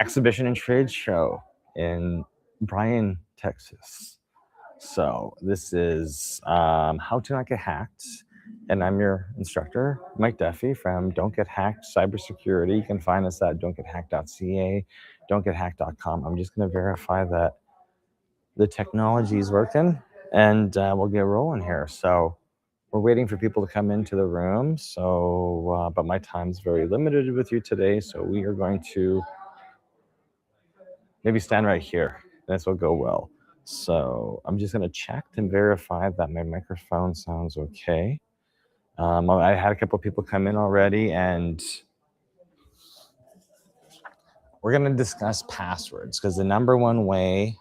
exhibition and trade show in Bryan, Texas. So this is How to Not Get Hacked. And I'm your instructor, Mike Duffy from Don't Get Hacked Cybersecurity. You can find us at don'tgethacked.ca, don'tgethacked.com. I'm just going to verify that the technology is working, and we'll get rolling here. So we're waiting for people to come into the room. So, but my time's very limited with you today. So we are going to maybe stand right here. This will go well. So I'm just going to check and verify that my microphone sounds okay. I had a couple of people come in already, and we're going to discuss passwords because the number one way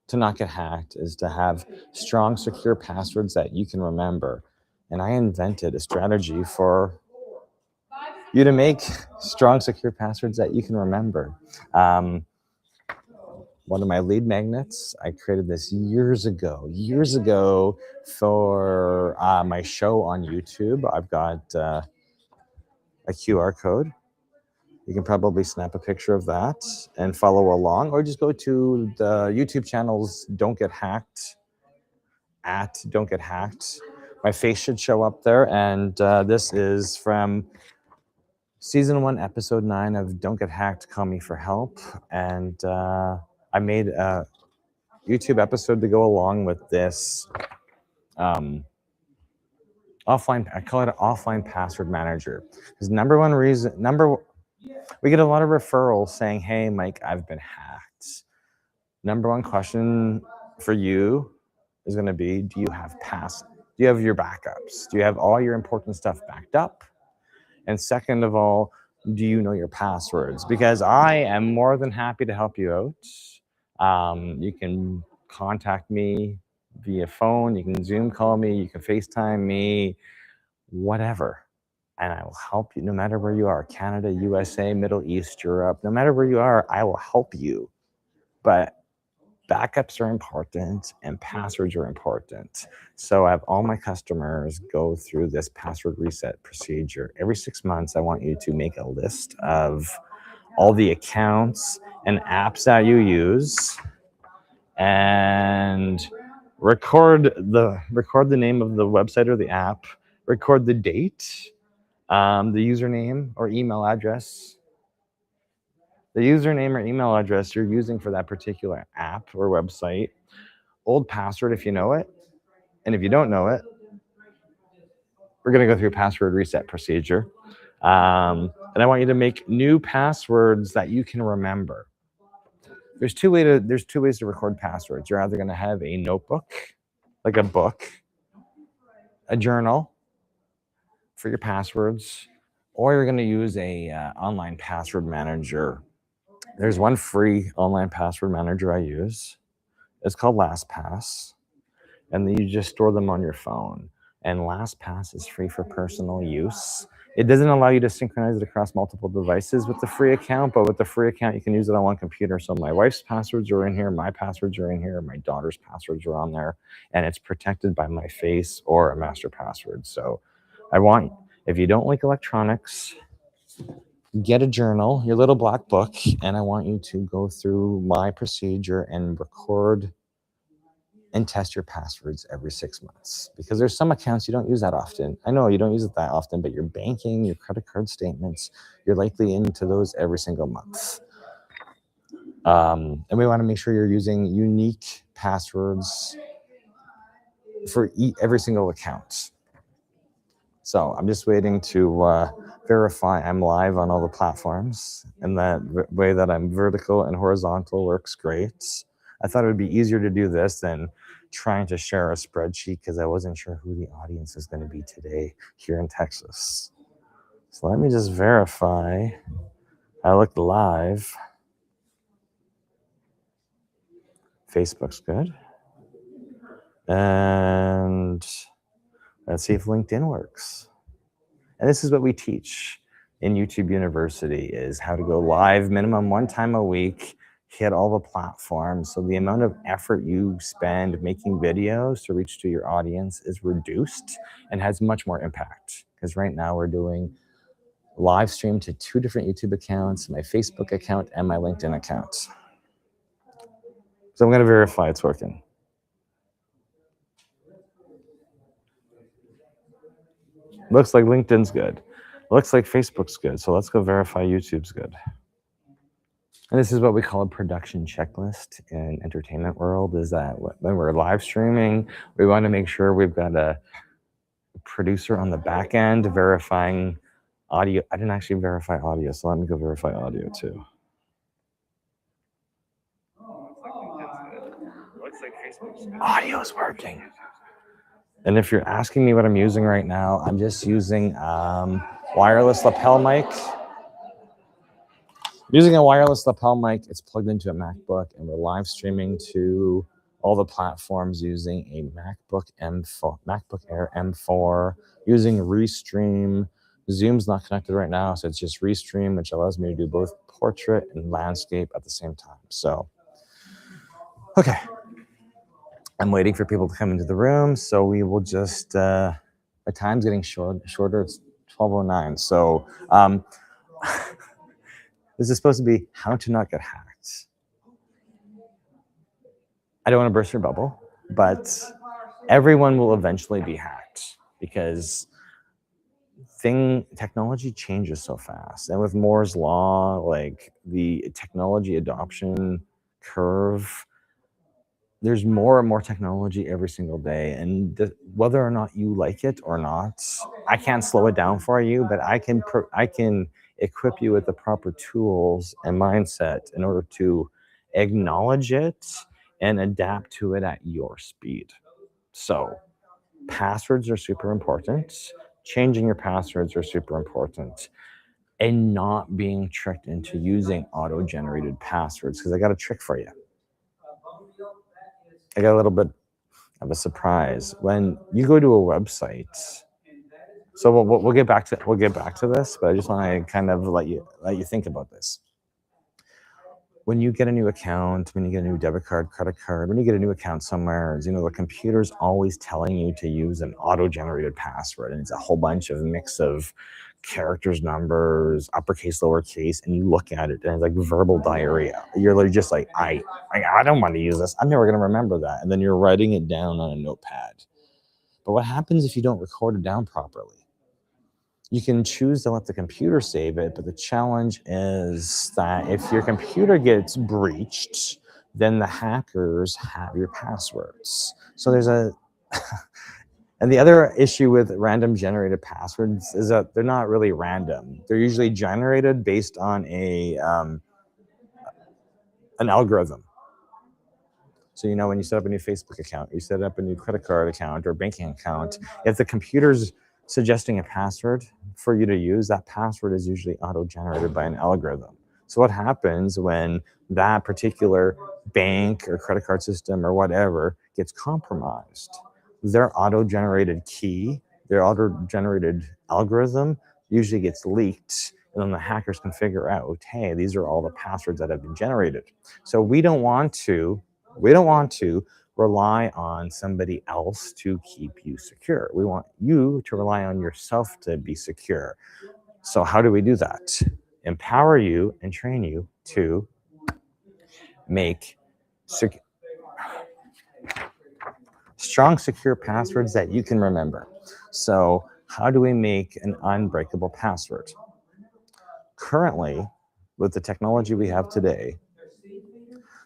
to not get hacked is to have strong, secure passwords that you can remember. And I invented a strategy for you to make strong, secure passwords that you can remember. One of my lead magnets, I created this years ago for my show on YouTube. I've got a QR code. You can probably snap a picture of that and follow along, or just go to the YouTube channels Don't Get Hacked, at Don't Get Hacked. My face should show up there, and this is from Season 1, Episode 9 of Don't Get Hacked, Call Me for Help. And I made a YouTube episode to go along with this offline, I call it an offline password manager. Because we get a lot of referrals saying, hey, Mike, I've been hacked. Number one question for you is going to be, do you have your backups? Do you have all your important stuff backed up? And second of all, do you know your passwords? Because I am more than happy to help you out. You can contact me via phone, you can Zoom call me, you can FaceTime me, whatever. And I will help you no matter where you are, Canada, USA, Middle East, Europe, no matter where you are, I will help you. But backups are important and passwords are important. So I have all my customers go through this password reset procedure. Every 6 months, I want you to make a list of all the accounts and apps that you use and record the name of the website or the app, record the date, the username or email address, you're using for that particular app or website, old password if you know it, and if you don't know it, we're going to go through a password reset procedure. And I want you to make new passwords that you can remember. There's two ways to record passwords. You're either going to have a notebook, like a book, a journal for your passwords, or you're going to use a online password manager. There's one free online password manager I use. It's called LastPass, and then you just store them on your phone. And LastPass is free for personal use. It doesn't allow you to synchronize it across multiple devices with the free account, but with the free account, you can use it on one computer. So my wife's passwords are in here, my passwords are in here, my daughter's passwords are on there, and it's protected by my face or a master password. So if you don't like electronics, get a journal, your little black book, and I want you to go through my procedure and record and test your passwords every 6 months, because there's some accounts you don't use that often. I know you don't use it that often, but your banking, your credit card statements, you're likely into those every single month. And we want to make sure you're using unique passwords for every single account. So I'm just waiting to verify I'm live on all the platforms, and that way that I'm vertical and horizontal works great. I thought it would be easier to do this than trying to share a spreadsheet, because I wasn't sure who the audience is going to be today here in Texas. So let me just verify I look live. Facebook's good. And let's see if LinkedIn works. And this is what we teach in YouTube University, is how to go live minimum one time a week, hit all the platforms. So the amount of effort you spend making videos to reach to your audience is reduced and has much more impact. Because right now we're doing live stream to 2 different YouTube accounts, my Facebook account and my LinkedIn account. So I'm going to verify it's working. Looks like LinkedIn's good. Looks like Facebook's good. So let's go verify YouTube's good. And this is what we call a production checklist in entertainment world, is that when we're live streaming, we want to make sure we've got a producer on the back end verifying audio. I didn't actually verify audio, so let me go verify audio too. Looks like Facebook's audio is working. And if you're asking me what I'm using right now, I'm just using wireless lapel mic. Using a wireless lapel mic, it's plugged into a MacBook, and we're live streaming to all the platforms using a MacBook Air M4, using Restream. Zoom's not connected right now, so it's just Restream, which allows me to do both portrait and landscape at the same time. So, okay. I'm waiting for people to come into the room, so we will just, my time's getting shorter. It's 12:09. So, this is supposed to be how to not get hacked. I don't want to burst your bubble, but everyone will eventually be hacked because technology changes so fast. And with Moore's law, like the technology adoption curve, there's more and more technology every single day. And whether or not you like it or not, I can't slow it down for you, but I can equip you with the proper tools and mindset in order to acknowledge it and adapt to it at your speed. So passwords are super important. Changing your passwords are super important. And not being tricked into using auto-generated passwords, because I got a trick for you. I got a little bit of a surprise. When you go to a website, so we'll get back to this, but I just want to kind of let you think about this. When you get a new account, when you get a new debit card, credit card, when you get a new account somewhere, the computer's always telling you to use an auto-generated password, and it's a whole bunch of mix of characters, numbers, uppercase, lowercase, and you look at it and it's like verbal diarrhea. You're literally just like, I don't want to use this. I'm never going to remember that. And then you're writing it down on a notepad. But what happens if you don't record it down properly? You can choose to let the computer save it, but the challenge is that if your computer gets breached, then the hackers have your passwords. So there's and the other issue with random generated passwords is that they're not really random. They're usually generated based on an algorithm. So, when you set up a new Facebook account, you set up a new credit card account or banking account, if the computer's suggesting a password for you to use, that password is usually auto-generated by an algorithm. So what happens when that particular bank or credit card system or whatever gets compromised? Their auto-generated key, their auto-generated algorithm usually gets leaked, and then the hackers can figure out, hey, these are all the passwords that have been generated. So we don't want to rely on somebody else to keep you secure. We want you to rely on yourself to be secure. So how do we do that? Empower you and train you to make strong, secure passwords that you can remember. So how do we make an unbreakable password? Currently, with the technology we have today,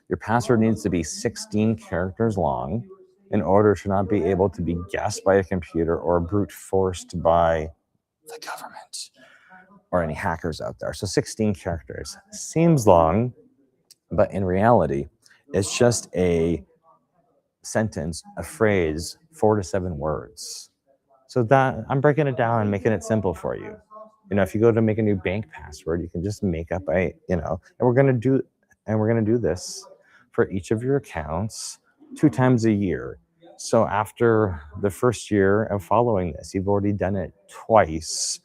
your password needs to be 16 characters long in order to not be able to be guessed by a computer or brute forced by the government or any hackers out there. So 16 characters seems long, but in reality, it's just a sentence, a phrase, 4 to 7 words. So that I'm breaking it down and making it simple for you. If you go to make a new bank password, you can just make up and we're going to do this for each of your accounts 2 times a year. So after the first year of following this, you've already done it twice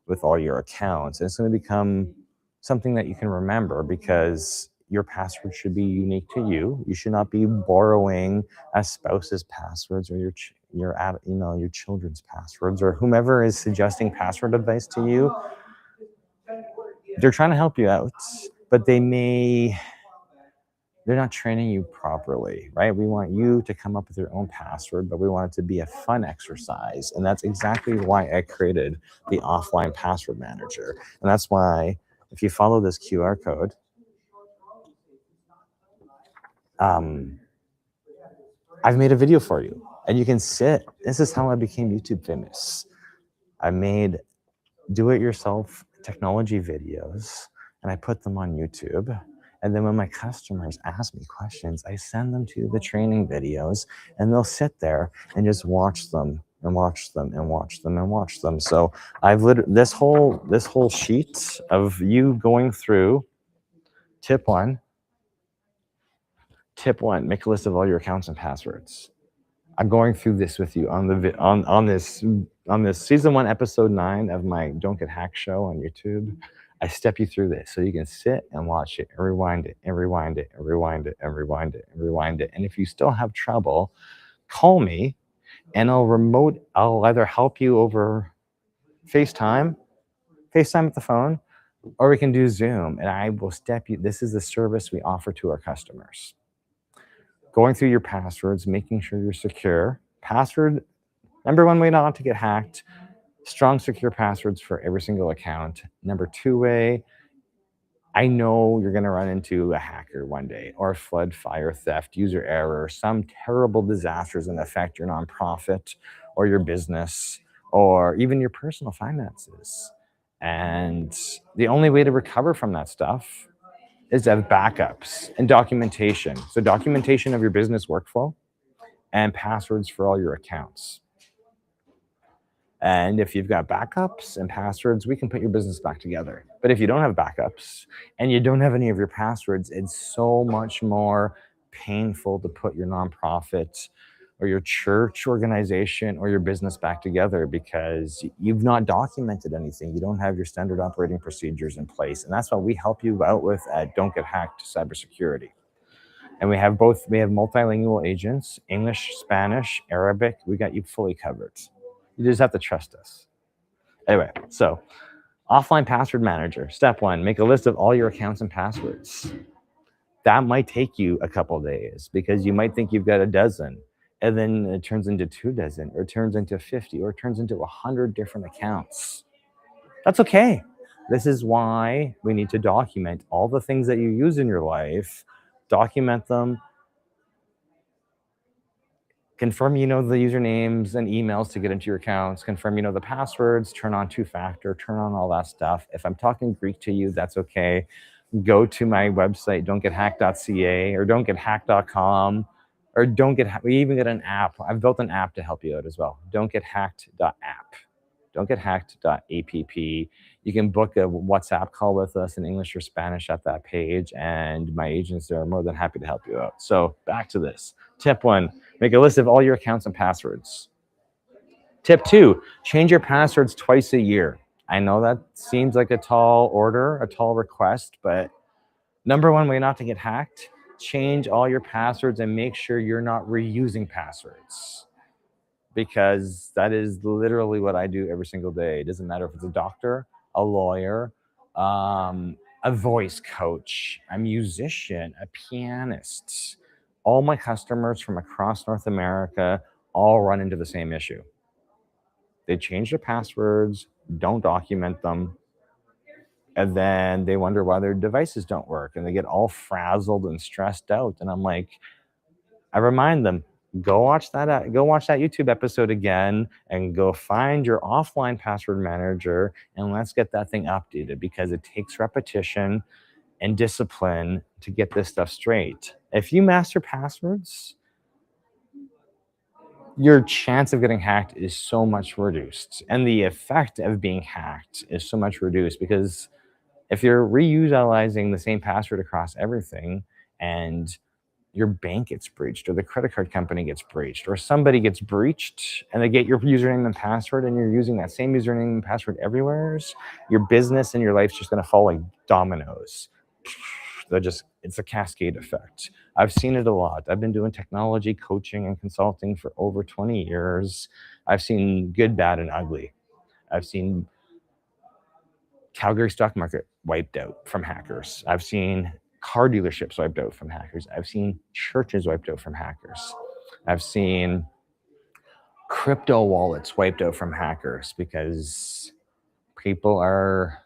with all your accounts. And it's going to become something that you can remember because your password should be unique to you. You should not be borrowing a spouse's passwords or your children's passwords or whomever is suggesting password advice to you. They're trying to help you out, but they're not training you properly, right? We want you to come up with your own password, but we want it to be a fun exercise. And that's exactly why I created the offline password manager. And that's why if you follow this QR code, I've made a video for you and you can sit. This is how I became YouTube famous. I made do-it-yourself technology videos and I put them on YouTube. And then when my customers ask me questions, I send them to the training videos and they'll sit there and just watch them and watch them and watch them and watch them. So I've literally this whole sheet of you going through tip one, make a list of all your accounts and passwords. I'm going through this with you on the on this season 1 episode 9 of my Don't Get Hacked show on YouTube. I step you through this so you can sit and watch it and rewind it and rewind it and rewind it and rewind it and rewind it. And if you still have trouble, call me and I'll either help you over FaceTime at the phone, or we can do Zoom and I will step you. This is the service we offer to our customers. Going through your passwords, making sure you're secure. Password, number 1 way not to get hacked, strong, secure passwords for every single account. Number 2 way, I know you're going to run into a hacker one day, or flood, fire, theft, user error, some terrible disasters that affect your nonprofit or your business or even your personal finances. And the only way to recover from that stuff is to have backups and documentation. So documentation of your business workflow and passwords for all your accounts. And if you've got backups and passwords, we can put your business back together. But if you don't have backups and you don't have any of your passwords, it's so much more painful to put your nonprofit or your church organization or your business back together because you've not documented anything. You don't have your standard operating procedures in place. And that's what we help you out with at Don't Get Hacked Cybersecurity. And we have multilingual agents, English, Spanish, Arabic. We got you fully covered. You just have to trust us. Anyway, so offline password manager. Step 1, make a list of all your accounts and passwords. That might take you a couple of days because you might think you've got a dozen and then it turns into 2 dozen or it turns into 50 or it turns into 100 different accounts. That's okay. This is why we need to document all the things that you use in your life, document them, confirm you know the usernames and emails to get into your accounts, confirm you know the passwords, turn on 2-factor, turn on all that stuff. If I'm talking Greek to you, that's okay. Go to my website, don'tgethacked.ca or don'tgethacked.com or we even get an app. I've built an app to help you out as well. Don'tgethacked.app. Don'tgethacked.app. You can book a WhatsApp call with us in English or Spanish at that page, and my agents are more than happy to help you out. So back to this. Tip 1, make a list of all your accounts and passwords. Tip 2, change your passwords twice a year. I know that seems like a tall order, a tall request, but number 1 way not to get hacked, change all your passwords and make sure you're not reusing passwords. Because that is literally what I do every single day. It doesn't matter if it's a doctor, a lawyer, a voice coach, a musician, a pianist. All my customers from across North America all run into the same issue. They change their passwords, don't document them, and then they wonder why their devices don't work, and they get all frazzled and stressed out. And I'm like, I remind them, go watch that YouTube episode again and go find your offline password manager and let's get that thing updated because it takes repetition and discipline to get this stuff straight. If you master passwords, your chance of getting hacked is so much reduced and the effect of being hacked is so much reduced because if you're reutilizing the same password across everything and your bank gets breached or the credit card company gets breached or somebody gets breached and they get your username and password and you're using that same username and password everywhere, your business and your life's just going to fall like dominoes. It's a cascade effect. I've seen it a lot. I've been doing technology coaching and consulting for over 20 years. I've seen good, bad, and ugly. I've seen Calgary stock market wiped out from hackers. I've seen car dealerships wiped out from hackers. I've seen churches wiped out from hackers. I've seen crypto wallets wiped out from hackers because people are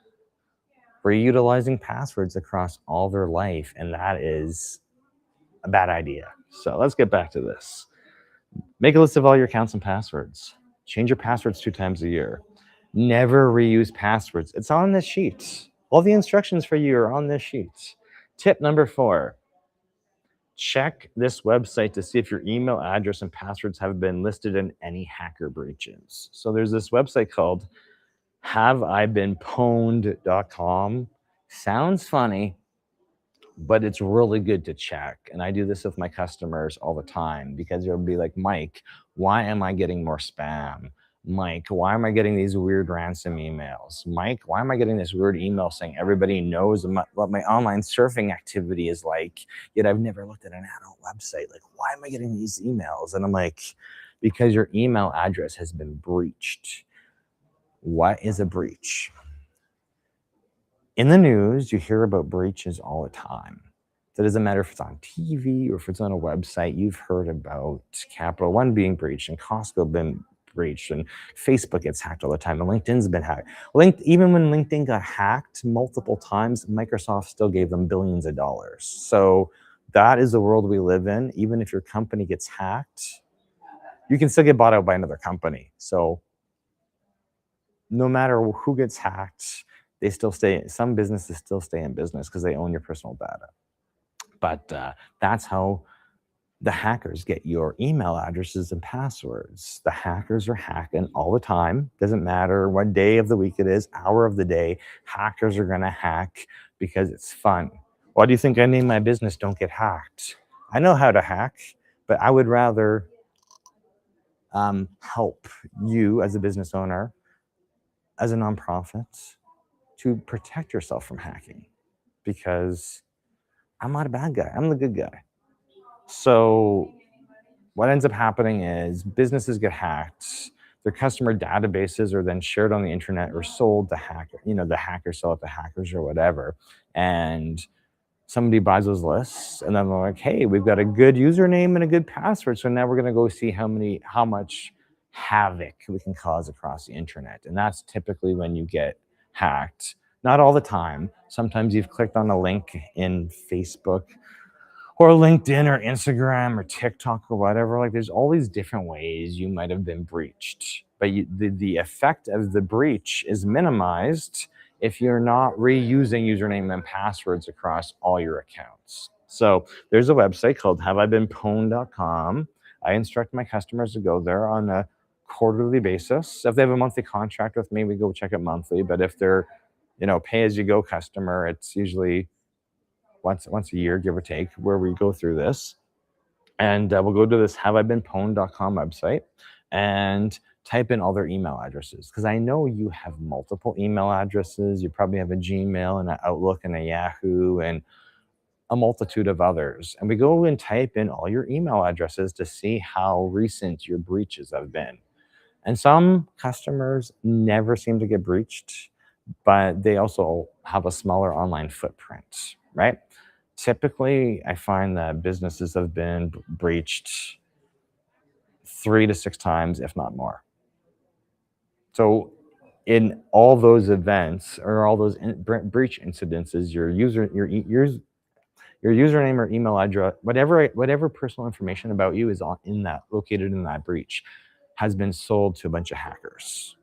reutilizing passwords across all their life, and that is a bad idea. So let's get back to this. Make a list of all your accounts and passwords. Change your passwords 2 times a year. Never reuse passwords. It's on this sheet. All the instructions for you are on this sheet. Tip number 4, check this website to see if your email address and passwords have been listed in any hacker breaches. So there's this website called haveibeenpwned.com. Sounds funny, but it's really good to check. And I do this with my customers all the time because they'll be like, Mike, why am I getting more spam? Mike, why am I getting these weird ransom emails? Mike, why am I getting this weird email saying everybody knows what my online surfing activity is like, yet I've never looked at an adult website? Like, why am I getting these emails? And I'm like, because your email address has been breached. What is a breach? In the news, you hear about breaches all the time. It doesn't matter if it's on TV or if it's on a website. You've heard about Capital One being breached and Costco being breached, and Facebook gets hacked all the time, and LinkedIn's been hacked. Even when LinkedIn got hacked multiple times, Microsoft still gave them billions of dollars. So that is the world we live in. Even if your company gets hacked, you can still get bought out by another company. So no matter who gets hacked, they still stay. Some businesses still stay in business because they own your personal data. But that's how the hackers get your email addresses and passwords. The hackers are hacking all the time. Doesn't matter what day of the week it is, hour of the day, hackers are going to hack because it's fun. Why do you think I named my business Don't Get Hacked? I know how to hack, but I would rather help you as a business owner, as a nonprofit, to protect yourself from hacking, because I'm not a bad guy. I'm the good guy. So what ends up happening is businesses get hacked. Their customer databases are then shared on the internet or sold to hacker. The hackers sell it to hackers or whatever. And somebody buys those lists, and then they're like, hey, we've got a good username and a good password. So now we're going to go see how much havoc we can cause across the internet. And that's typically when you get hacked. Not all the time. Sometimes you've clicked on a link in Facebook or LinkedIn or Instagram or TikTok or whatever. Like, there's all these different ways you might have been breached. But the effect of the breach is minimized if you're not reusing username and passwords across all your accounts. So there's a website called haveibeenpwned.com. I instruct my customers to go there on a quarterly basis. If they have a monthly contract with me, we go check it monthly. But if they're, pay-as-you-go customer, it's usually once a year, give or take, where we go through this. And we'll go to this haveibeenpwned.com website and type in all their email addresses, because I know you have multiple email addresses. You probably have a Gmail and an Outlook and a Yahoo and a multitude of others. And we go and type in all your email addresses to see how recent your breaches have been. And some customers never seem to get breached, but they also have a smaller online footprint, right? Typically, I find that businesses have been breached 3 to 6 times, if not more. So in all those events or all those breach incidences, your username or email address, whatever personal information about you is located in that breach, has been sold to a bunch of hackers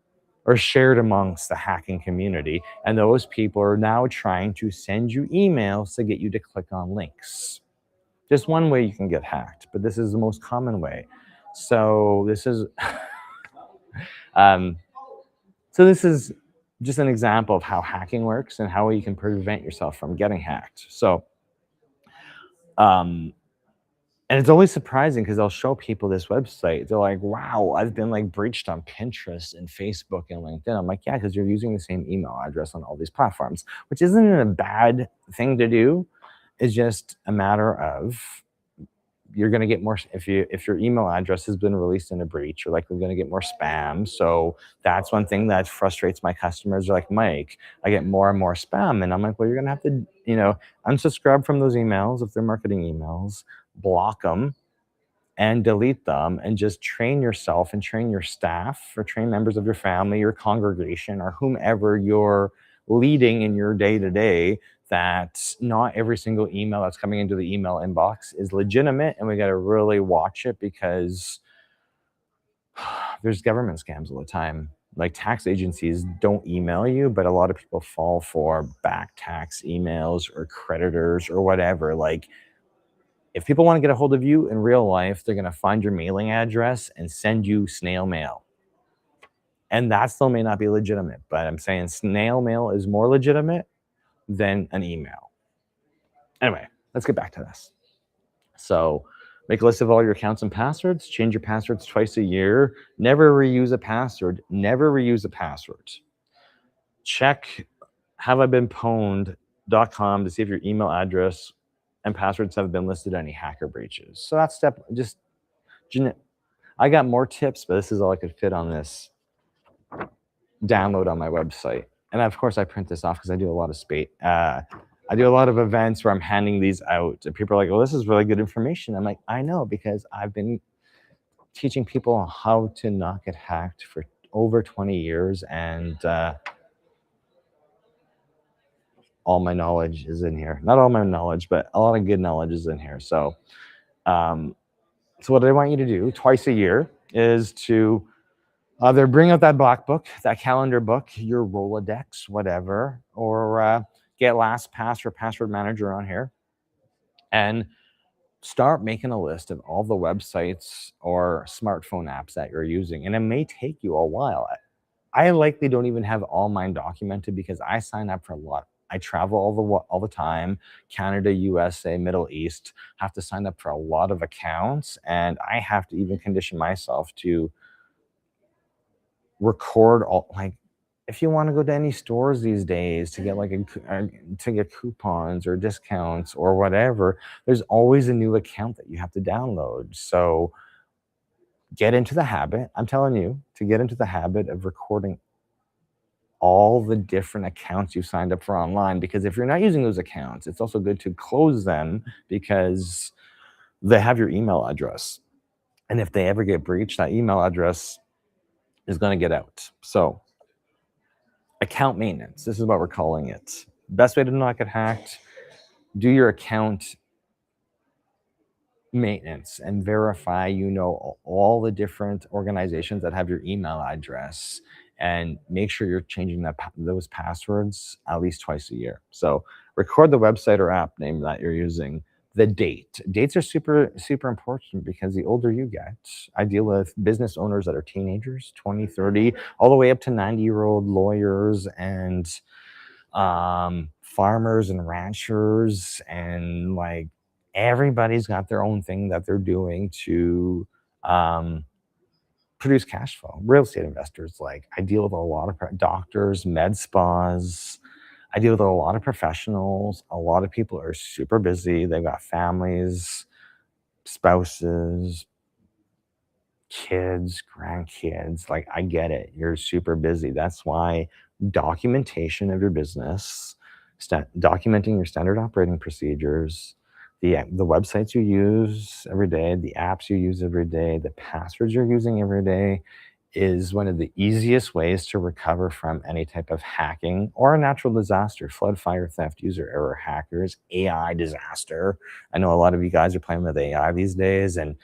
or shared amongst the hacking community. And those people are now trying to send you emails to get you to click on links. Just one way you can get hacked, but this is the most common way. So this is this is just an example of how hacking works and how you can prevent yourself from getting hacked. So and it's always surprising because I'll show people this website. They're like, wow, I've been breached on Pinterest and Facebook and LinkedIn. I'm like, yeah, because you're using the same email address on all these platforms, which isn't a bad thing to do. It's just a matter of you're going to get more if your email address has been released in a breach, you're likely going to get more spam. So that's one thing that frustrates my customers. They're like, Mike, I get more and more spam. And I'm like, well, you're going to have to, unsubscribe from those emails if they're marketing emails, block them and delete them, and just train yourself and train your staff or train members of your family, your congregation, or whomever you're leading in your day to day, that not every single email that's coming into the email inbox is legitimate. And we got to really watch it, because there's government scams all the time. Like, tax agencies don't email you, but a lot of people fall for back tax emails or creditors or whatever. Like, if people want to get a hold of you in real life, they're going to find your mailing address and send you snail mail. And that still may not be legitimate, but I'm saying snail mail is more legitimate than an email. Anyway, let's get back to this. So make a list of all your accounts and passwords. Change your passwords twice a year. Never reuse a password. Never reuse a password. Check haveibeenpwned.com to see if your email address and passwords have been listed any hacker breaches. So that's I got more tips, but this is all I could fit on this download on my website. And of course, I print this off because I do a lot of I do a lot of events where I'm handing these out, and people are like, "Oh, this is really good information." I'm like, "I know, because I've been teaching people how to not get hacked for over 20 years, and all my knowledge is in here. Not all my knowledge, but a lot of good knowledge is in here." So what I want you to do twice a year is to either bring out that black book, that calendar book, your Rolodex, whatever, or get LastPass or Password Manager on here and start making a list of all the websites or smartphone apps that you're using. And it may take you a while. I likely don't even have all mine documented, because I sign up for a lot. I travel all the time, Canada, USA, Middle East, have to sign up for a lot of accounts, and I have to even condition myself to record all, like, if you want to go to any stores these days to get to get coupons or discounts or whatever, there's always a new account that you have to download. So get into the habit. I'm telling you to get into the habit of recording all the different accounts you signed up for online, because if you're not using those accounts, it's also good to close them, because they have your email address. And if they ever get breached, that email address is going to get out. So account maintenance, this is what we're calling it. Best way to not get hacked: do your account maintenance and verify all the different organizations that have your email address, and make sure you're changing those passwords at least twice a year. So record the website or app name that you're using, the dates are super important, because the older you get, I deal with business owners that are teenagers, 20, 30, all the way up to 90-year-old lawyers and farmers and ranchers, and like, everybody's got their own thing that they're doing to produce cash flow. Real estate investors, like, I deal with a lot of doctors, med spas. I deal with a lot of professionals. A lot of people are super busy. They've got families, spouses, kids, grandkids. Like, I get it. You're super busy. That's why documentation of your business, documenting your standard operating procedures, the websites you use every day, the apps you use every day, the passwords you're using every day, is one of the easiest ways to recover from any type of hacking or a natural disaster: flood, fire, theft, user error, hackers, AI disaster. I know a lot of you guys are playing with AI these days, and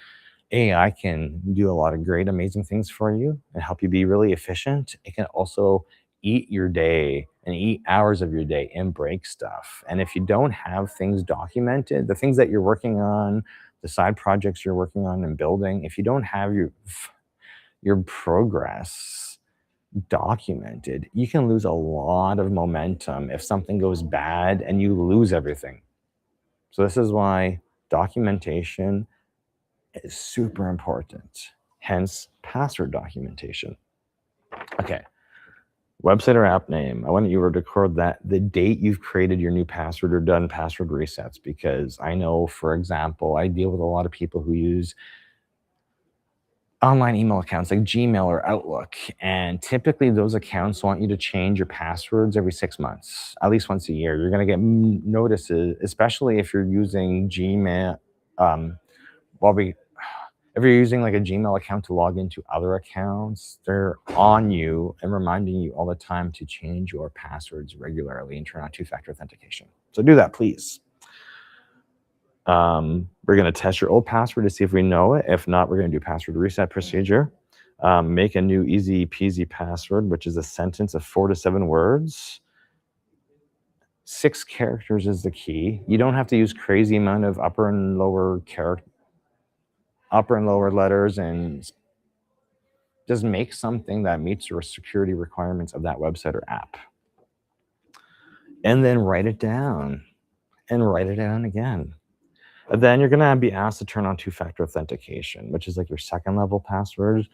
AI can do a lot of great, amazing things for you and help you be really efficient. It can also eat your day and eat hours of your day and break stuff. And if you don't have things documented, the things that you're working on, the side projects you're working on and building, if you don't have your progress documented, you can lose a lot of momentum if something goes bad and you lose everything. So this is why documentation is super important, hence password documentation. Okay, Website or app name. I want you to record that the date you've created your new password or done password resets, because I know, for example, I deal with a lot of people who use online email accounts like Gmail or Outlook, and typically those accounts want you to change your passwords every 6 months, at least once a year. You're going to get notices, especially if you're using Gmail. While we If you're using like a Gmail account to log into other accounts, they're on you and reminding you all the time to change your passwords regularly and turn on two-factor authentication. So do that, please. We're going to test your old password to see if we know it. If not, we're going to do password reset procedure. Make a new easy peasy password, which is a sentence of 4 to 7 words. 6 characters is the key. You don't have to use crazy amount of upper and lower letters, and just make something that meets your security requirements of that website or app. And then write it down and write it down again. And then you're going to be asked to turn on two-factor authentication, which is like your second level password.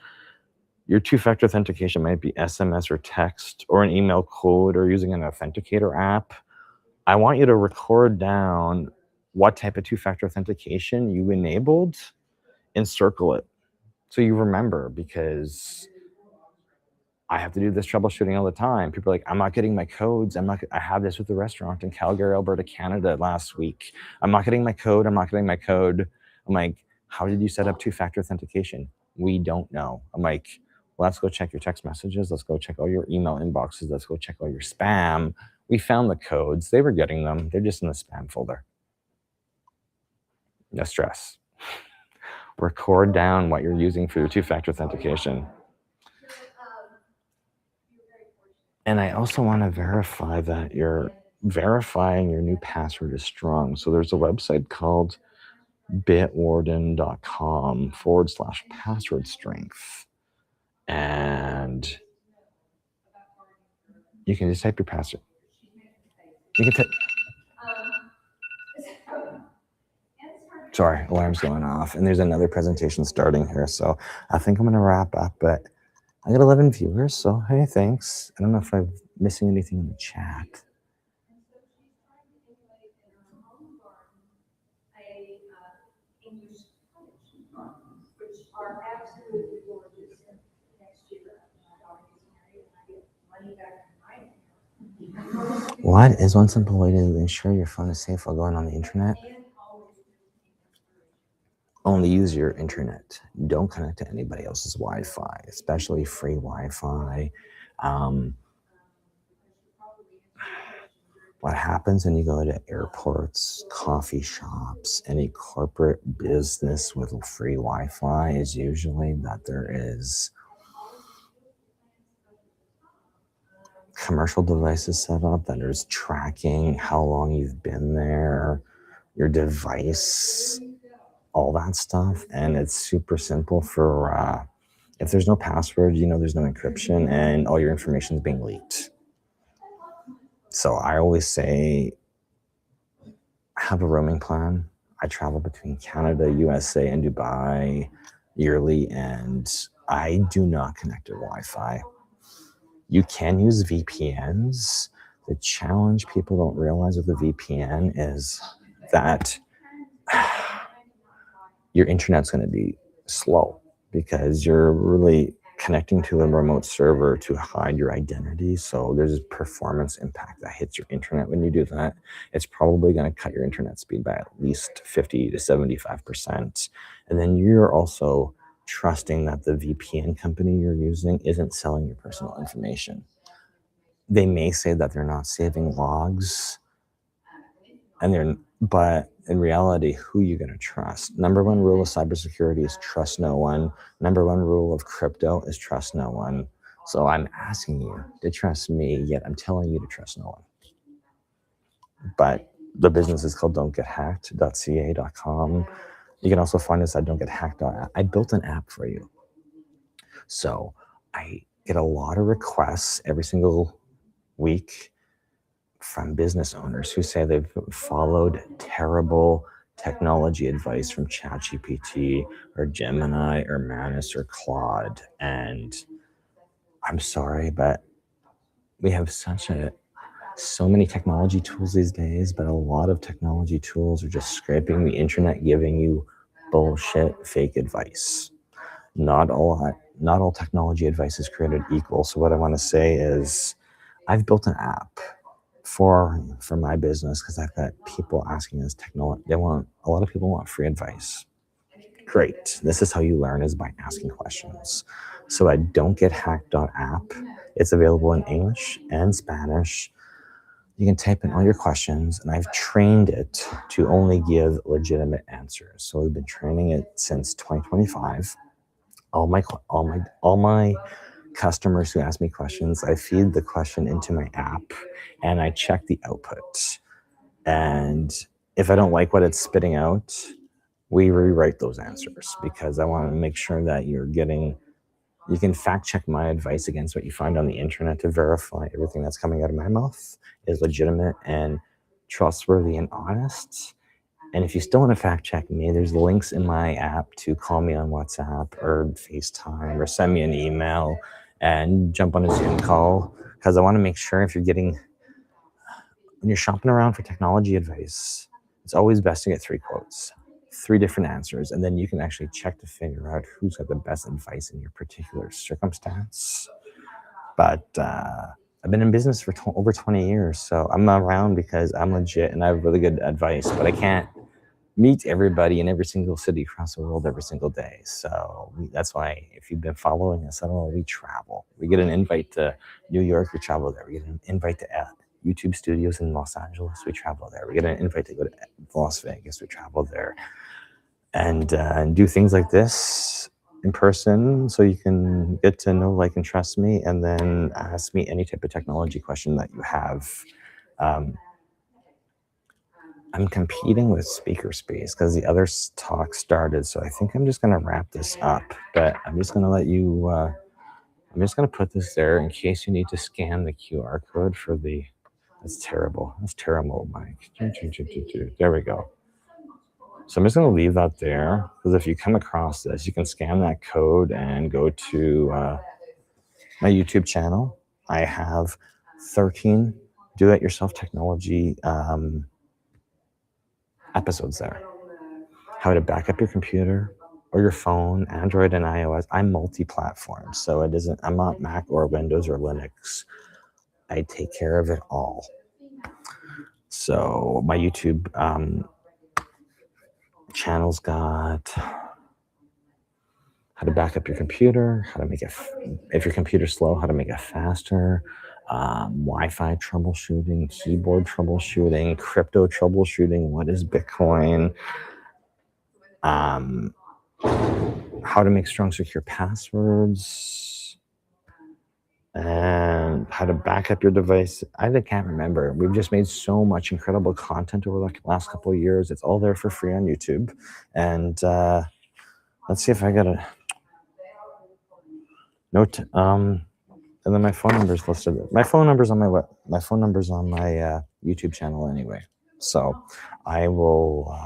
Your two-factor authentication might be SMS or text or an email code or using an authenticator app. I want you to record down what type of two-factor authentication you enabled and circle it so you remember, because I have to do this troubleshooting all the time. People are like, I'm not getting my codes. I had this with the restaurant in Calgary, Alberta, Canada last week. I'm not getting my code. I'm like, how did you set up two-factor authentication? We don't know. I'm like, well, let's go check your text messages. Let's go check all your email inboxes. Let's go check all your spam. We found the codes. They were getting them. They're just in the spam folder. No stress. Record down what you're using for your two-factor authentication. And I also want to verify that you're verifying your new password is strong. So there's a website called bitwarden.com/password strength. And you can just type your password. You can Sorry, alarm's going off. And there's another presentation starting here. So I think I'm going to wrap up, but I got 11 viewers. So hey, thanks. I don't know if I'm missing anything in the chat. What is one simple way to ensure your phone is safe while going on the internet? Only use your internet. Don't connect to anybody else's Wi-Fi, especially free Wi-Fi. What happens when you go to airports, coffee shops, any corporate business with free Wi-Fi is usually that there is commercial devices set up that is tracking how long you've been there, your device, all that stuff. And it's super simple for if there's no password, there's no encryption, and all your information is being leaked. So I always say, have a roaming plan. I travel between Canada, USA, and Dubai yearly, and I do not connect to Wi-Fi. You can use VPNs. The challenge people don't realize with the VPN is that your internet's going to be slow because you're really connecting to a remote server to hide your identity. So there's a performance impact that hits your internet when you do that. It's probably going to cut your internet speed by at least 50 to 75%. And then you're also trusting that the VPN company you're using isn't selling your personal information. They may say that they're not saving logs, but in reality, who are you going to trust? Number one rule of cybersecurity is trust no one. Number one rule of crypto is trust no one. So I'm asking you to trust me, yet I'm telling you to trust no one. But the business is called don'tgethacked.ca.com. You can also find us at don'tgethacked.app. I built an app for you. So I get a lot of requests every single week from business owners who say they've followed terrible technology advice from ChatGPT or Gemini or Manus or Claude. And I'm sorry, but we have so many technology tools these days, but a lot of technology tools are just scraping the internet, giving you bullshit, fake advice. Not all technology advice is created equal. So what I want to say is, I've built an app for my business because I've got people asking us technology. A lot of people want free advice. Great. This is how you learn, is by asking questions. So at don'tgethacked.app, it's available in English and Spanish. You can type in all your questions, and I've trained it to only give legitimate answers. So we've been training it since 2025. All my customers who ask me questions, I feed the question into my app and I check the output. And if I don't like what it's spitting out, we rewrite those answers, because I want to make sure that you can fact check my advice against what you find on the internet to verify everything that's coming out of my mouth is legitimate and trustworthy and honest. And if you still want to fact check me, there's links in my app to call me on WhatsApp or FaceTime or send me an email and jump on a Zoom call. Because I want to make sure, when you're shopping around for technology advice, it's always best to get 3 quotes, 3 different answers, and then you can actually check to figure out who's got the best advice in your particular circumstance. But I've been in business for over 20 years, so I'm around because I'm legit and I have really good advice, but I can't meet everybody in every single city across the world every single day. So that's why, if you've been following us, I don't know, we travel. We get an invite to New York, we travel there. We get an invite to YouTube studios in Los Angeles, we travel there. We get an invite to go to Las Vegas, we travel there. And do things like this in person, so you can get to know, like, and trust me, and then ask me any type of technology question that you have. I'm competing with Speaker Space because the other talk started, so I think I'm just going to wrap this up. But I'm just going to let you, I'm just going to put this there in case you need to scan the QR code for the, that's terrible, Mike. There we go. So I'm just going to leave that there, because if you come across this, you can scan that code and go to my YouTube channel. I have 13 do-it-yourself technology episodes there. How to back up your computer or your phone, Android and iOS. I'm multi-platform, so I'm not Mac or Windows or Linux. I take care of it all. So my YouTube channel's got how to back up your computer, how to make it, if your computer's slow, how to make it faster, Wi-Fi troubleshooting, keyboard troubleshooting, crypto troubleshooting, what is Bitcoin, how to make strong, secure passwords, and how to back up your device. I can't remember. We've just made so much incredible content over the last couple of years. It's all there for free on YouTube. And let's see if I got a note. And then my phone number is listed. My phone number's on my phone number's on my YouTube channel anyway. So I will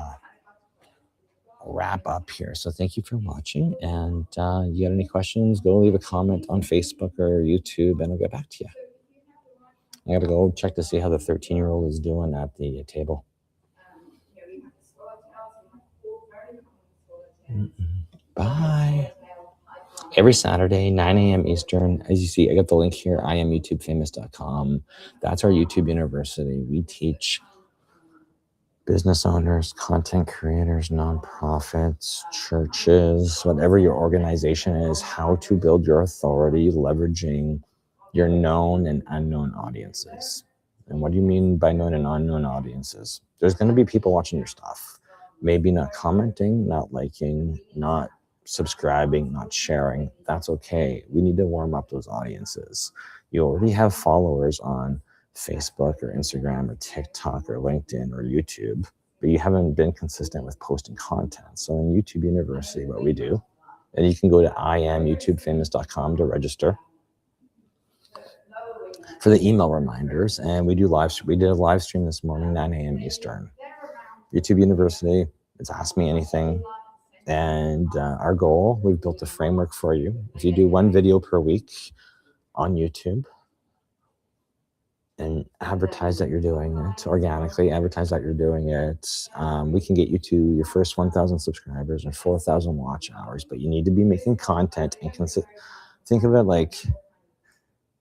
wrap up here. So thank you for watching. And you got any questions, go leave a comment on Facebook or YouTube, and I'll get back to you. I gotta go check to see how the 13-year-old is doing at the table. Bye. Every Saturday, 9 a.m. Eastern. As you see, I got the link here, iamyoutubefamous.com. That's our YouTube University. We teach business owners, content creators, nonprofits, churches, whatever your organization is, how to build your authority leveraging your known and unknown audiences. And what do you mean by known and unknown audiences? There's going to be people watching your stuff, maybe not commenting, not liking, not subscribing, not sharing. That's okay. We need to warm up those audiences. You already have followers on Facebook or Instagram or TikTok or LinkedIn or YouTube, but you haven't been consistent with posting content. So in YouTube University, what we do, and you can go to iamyoutubefamous.com to register for the email reminders. And we did a live stream this morning, 9 a.m. Eastern. YouTube University, it's Ask Me Anything. And our goal, we've built a framework for you. If you do 1 video per week on YouTube, and advertise that you're doing it organically, advertise that you're doing it. We can get you to your first 1,000 subscribers and 4,000 watch hours, but you need to be making content and think of it like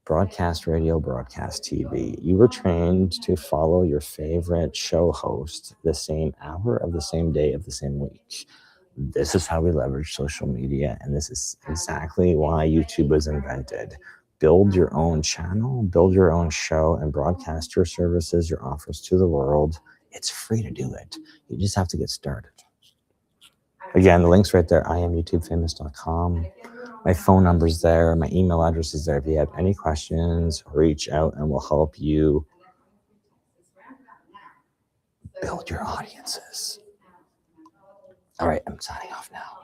broadcast radio, broadcast TV. You were trained to follow your favorite show host the same hour of the same day of the same week. This is how we leverage social media, and this is exactly why YouTube was invented. Build your own channel, build your own show, and broadcast your services, your offers to the world. It's free to do it. You just have to get started. Again, the link's right there, IamYouTubeFamous.com. My phone number's there. My email address is there. If you have any questions, reach out and we'll help you build your audiences. All right, I'm signing off now.